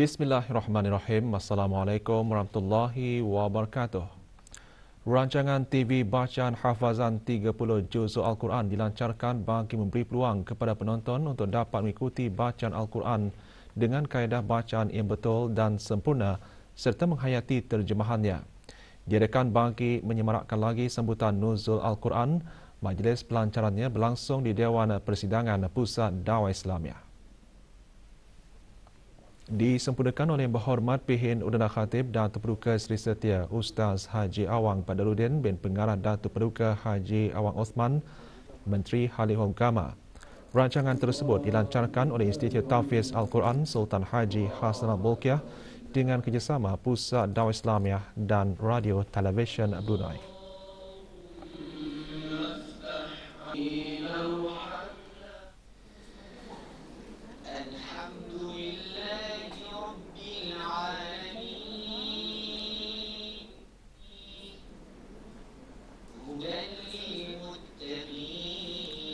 Bismillahirrahmanirrahim. Assalamualaikum warahmatullahi wabarakatuh. Rancangan TV Bacaan Hafazan 30 Juzul Al-Quran dilancarkan bagi memberi peluang kepada penonton untuk dapat mengikuti bacaan Al-Quran dengan kaedah bacaan yang betul dan sempurna serta menghayati terjemahannya. Diadakan bagi menyemarakkan lagi sambutan Nuzul Al-Quran, majlis pelancarannya berlangsung di Dewan Persidangan Pusat Dakwah Islamiah. Disempurnakan oleh Yang Berhormat Pihin Udana Khatib Datuk Paduka Seri Setia Ustaz Haji Awang Badarudin bin Pengarah Datuk Paduka Haji Awang Osman, Menteri Halihum Gama. Rancangan tersebut dilancarkan oleh Institut Tahfiz Al-Quran Sultan Haji Hasanah Bolkiah dengan kerjasama Pusat Dakwah Islamiah dan Radio Televisyen Brunei.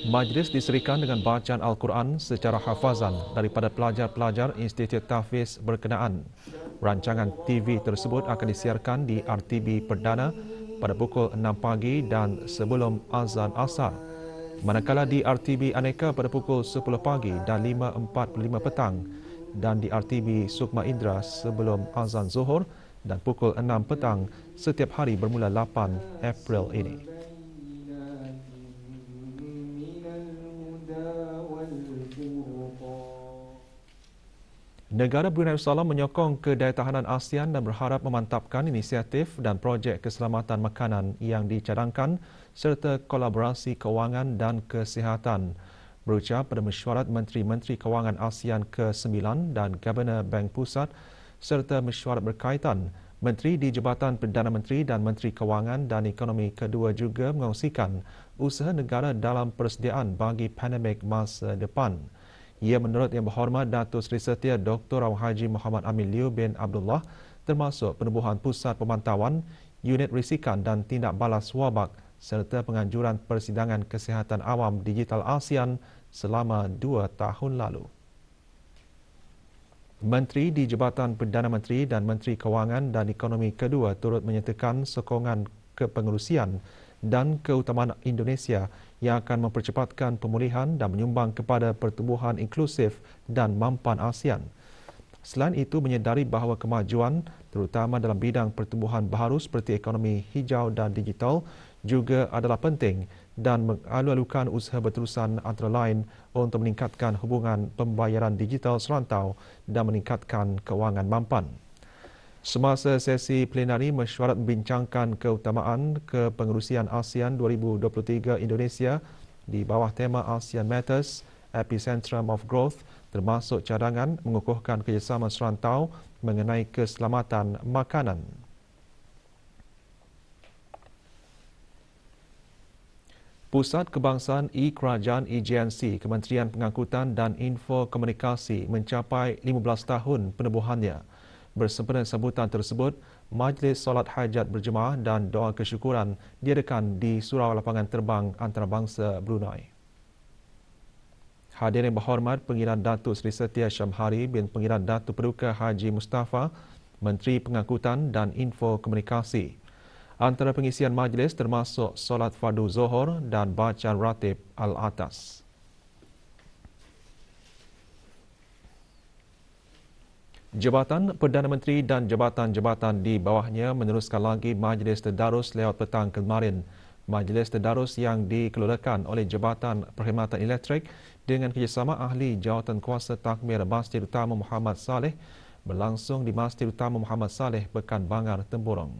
Majlis diserikan dengan bacaan Al-Quran secara hafazan daripada pelajar-pelajar Institut Tahfiz berkenaan. Rancangan TV tersebut akan disiarkan di RTB Perdana pada pukul 6 pagi dan sebelum azan asar. Manakala di RTB Aneka pada pukul 10 pagi dan 5.45 petang dan di RTB Sukma Indra sebelum azan zuhur dan pukul 6 petang setiap hari bermula 8 April ini. Negara Brunei Darussalam menyokong kedaitahanan ASEAN dan berharap memantapkan inisiatif dan projek keselamatan makanan yang dicadangkan serta kolaborasi kewangan dan kesihatan. Berucap pada mesyuarat Menteri-Menteri Kewangan ASEAN ke-9 dan Governor Bank Pusat serta mesyuarat berkaitan, Menteri di Jabatan Perdana Menteri dan Menteri Kewangan dan Ekonomi kedua juga mengongsikan usaha negara dalam persediaan bagi pandemik masa depan. Ia menurut Yang Berhormat Datuk Seri Setia Dr. Awang Haji Muhammad Amin Liu bin Abdullah termasuk penubuhan Pusat Pemantauan, Unit Risikan dan Tindak Balas Wabak serta penganjuran Persidangan Kesihatan Awam Digital ASEAN selama 2 tahun lalu. Menteri di Jabatan Perdana Menteri dan Menteri Kewangan dan Ekonomi kedua turut menyertakan sokongan kepengerusian dan keutamaan Indonesia yang akan mempercepatkan pemulihan dan menyumbang kepada pertumbuhan inklusif dan mampan ASEAN. Selain itu, menyedari bahawa kemajuan terutama dalam bidang pertumbuhan baharu seperti ekonomi hijau dan digital juga adalah penting dan mengalu-alukan usaha berterusan antara lain untuk meningkatkan hubungan pembayaran digital serantau dan meningkatkan kewangan mampan. Semasa sesi plenari, mesyuarat membincangkan keutamaan kepengerusian ASEAN 2023 Indonesia di bawah tema ASEAN Matters, Epicentrum of Growth, termasuk cadangan mengukuhkan kerjasama serantau mengenai keselamatan makanan. Pusat Kebangsaan E-Kerajaan EJNC, Kementerian Pengangkutan dan Info Komunikasi mencapai 15 tahun penubuhannya. Bersempena sambutan tersebut, Majlis Solat Hajat Berjemaah dan Doa Kesyukuran diadakan di Surau Lapangan Terbang Antarabangsa Brunei. Hadirin berhormat Pengiran Datuk Seri Setia Syamhari bin Pengiran Datuk Paduka Haji Mustafa, Menteri Pengangkutan dan Info Komunikasi. Antara pengisian majlis termasuk solat fardu Zohor dan bacaan ratib Al-Atas. Jabatan Perdana Menteri dan jabatan-jabatan di bawahnya meneruskan lagi majlis tadarus lewat petang kemarin. Majlis tadarus yang dikeluarkan oleh Jabatan Perkhidmatan Elektrik dengan kerjasama ahli Jawatan Kuasa Takmir Masjid Utama Muhammad Saleh berlangsung di Masjid Utama Muhammad Saleh, Pekan Bangar, Temburong.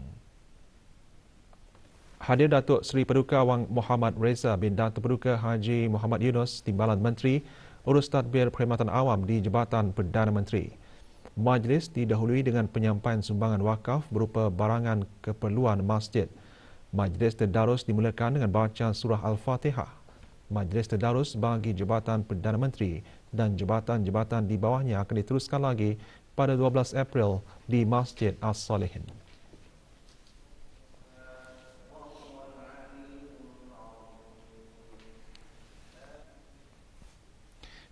Hadir Datuk Seri Paduka Wang Muhammad Reza bin Datuk Paduka Haji Muhammad Yunus, Timbalan Menteri Urus Tadbir Perkhidmatan Awam di Jabatan Perdana Menteri. Majlis didahului dengan penyampaian sumbangan wakaf berupa barangan keperluan masjid. Majlis tadarus dimulakan dengan bacaan surah Al-Fatihah. Majlis tadarus bagi Jabatan Perdana Menteri dan jabatan-jabatan di bawahnya akan diteruskan lagi pada 12 April di Masjid As-Salihin.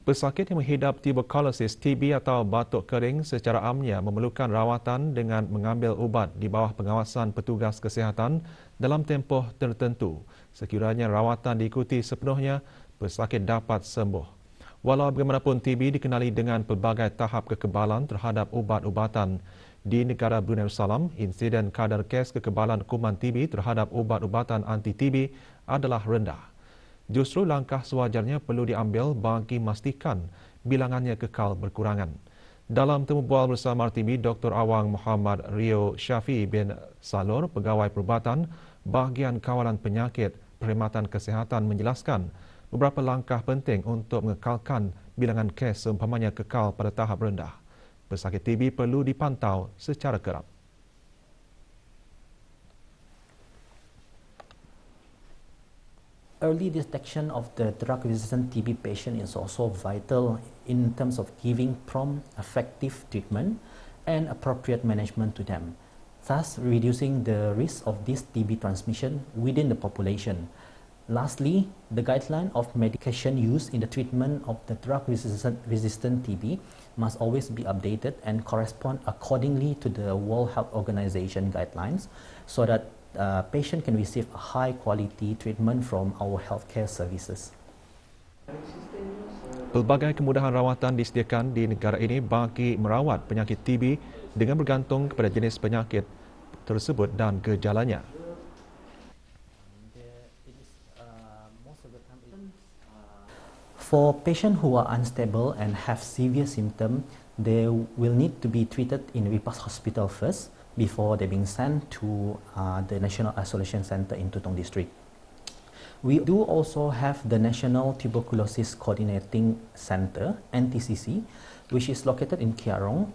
Pesakit yang menghidap tuberkulosis TB atau batuk kering secara amnya memerlukan rawatan dengan mengambil ubat di bawah pengawasan petugas kesihatan dalam tempoh tertentu. Sekiranya rawatan diikuti sepenuhnya, pesakit dapat sembuh. Walau bagaimanapun, TB dikenali dengan pelbagai tahap kekebalan terhadap ubat-ubatan. Di negara Brunei Darussalam, insiden kadar kes kekebalan kuman TB terhadap ubat-ubatan anti-TB adalah rendah. Justru langkah sewajarnya perlu diambil bagi memastikan bilangannya kekal berkurangan. Dalam temu bual bersama RTB, Dr. Awang Muhammad Rio Syafiee bin Salor, Pegawai Perubatan Bahagian Kawalan Penyakit Perkhidmatan Kesihatan menjelaskan beberapa langkah penting untuk mengekalkan bilangan kes seumpamanya kekal pada tahap rendah. Pesakit TB perlu dipantau secara kerap. Early detection of the drug-resistant TB patient is also vital in terms of giving prompt, effective treatment and appropriate management to them, thus reducing the risk of this TB transmission within the population. Lastly, the guideline of medication use in the treatment of the drug-resistant TB must always be updated and correspond accordingly to the World Health Organization guidelines so that patient can receive a high-quality treatment from our healthcare services. Pelbagai kemudahan rawatan disediakan di negara ini bagi merawat penyakit TB dengan bergantung kepada jenis penyakit tersebut dan gejalanya. For patients who are unstable and have severe symptoms, they will need to be treated in Vipas Hospital first before they being sent to the National Isolation Center in Tutong District. We do also have the National Tuberculosis Coordinating Center, NTCC, which is located in Kiarong.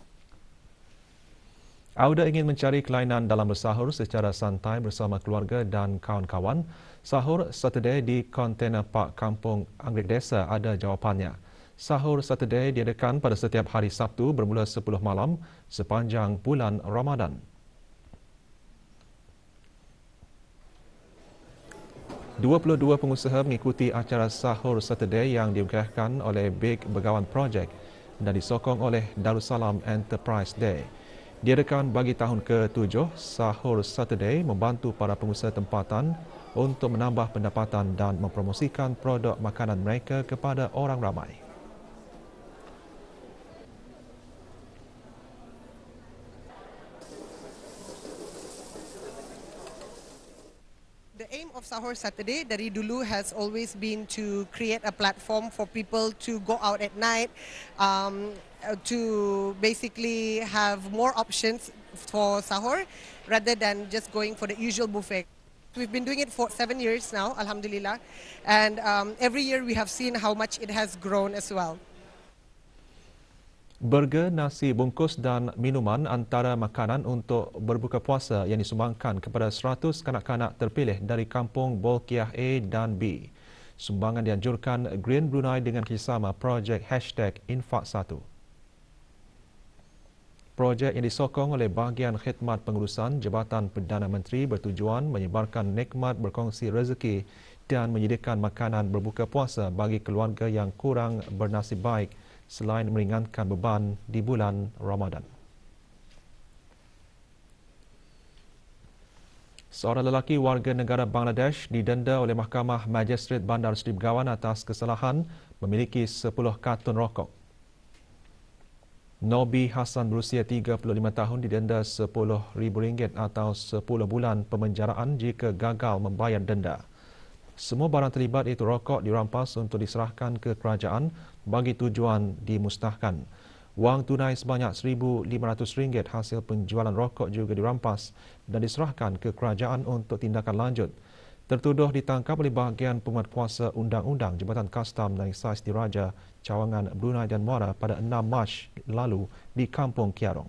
Auda ingin mencari kelainan dalam bersahur secara santai bersama keluarga dan kawan-kawan. Sahur Saturday di Container Park Kampung Anggrek Desa ada jawapannya. Sahur Saturday diadakan pada setiap hari Sabtu bermula 10 malam sepanjang bulan Ramadan. 22 pengusaha mengikuti acara Sahur Saturday yang diugiahkan oleh Big Begawan Project dan disokong oleh Darussalam Enterprise Day. Diadakan bagi tahun ke-7, Sahur Saturday membantu para pengusaha tempatan untuk menambah pendapatan dan mempromosikan produk makanan mereka kepada orang ramai. The aim of Sahur Saturday dari dulu has always been to create a platform for people to go out at night, to basically have more options for sahur rather than just going for the usual buffet. We've been doing it for 7 years now, Alhamdulillah, and every year we have seen how much it has grown as well. Burger, nasi bungkus dan minuman antara makanan untuk berbuka puasa yang disumbangkan kepada 100 kanak-kanak terpilih dari kampung Bolkiah A dan B. Sumbangan dianjurkan Green Brunei dengan kerjasama projek #Infak1. Projek yang disokong oleh Bahagian Khidmat Pengurusan Jabatan Perdana Menteri bertujuan menyebarkan nikmat berkongsi rezeki dan menyediakan makanan berbuka puasa bagi keluarga yang kurang bernasib baik selain meringankan beban di bulan Ramadan. Seorang lelaki warga negara Bangladesh didenda oleh Mahkamah Magistrate Bandar Seri Begawan atas kesalahan memiliki 10 kartun rokok. Nobi Hassan berusia 35 tahun didenda RM10,000 atau 10 bulan pemenjaraan jika gagal membayar denda. Semua barang terlibat iaitu rokok dirampas untuk diserahkan ke kerajaan bagi tujuan dimusnahkan. Wang tunai sebanyak RM1,500 hasil penjualan rokok juga dirampas dan diserahkan ke kerajaan untuk tindakan lanjut. Tertuduh ditangkap oleh bahagian penguatkuasa Undang-Undang Jabatan Kastam dan Eksais Diraja Cawangan Brunei dan Muara pada 6 Mac lalu di Kampung Kiarong.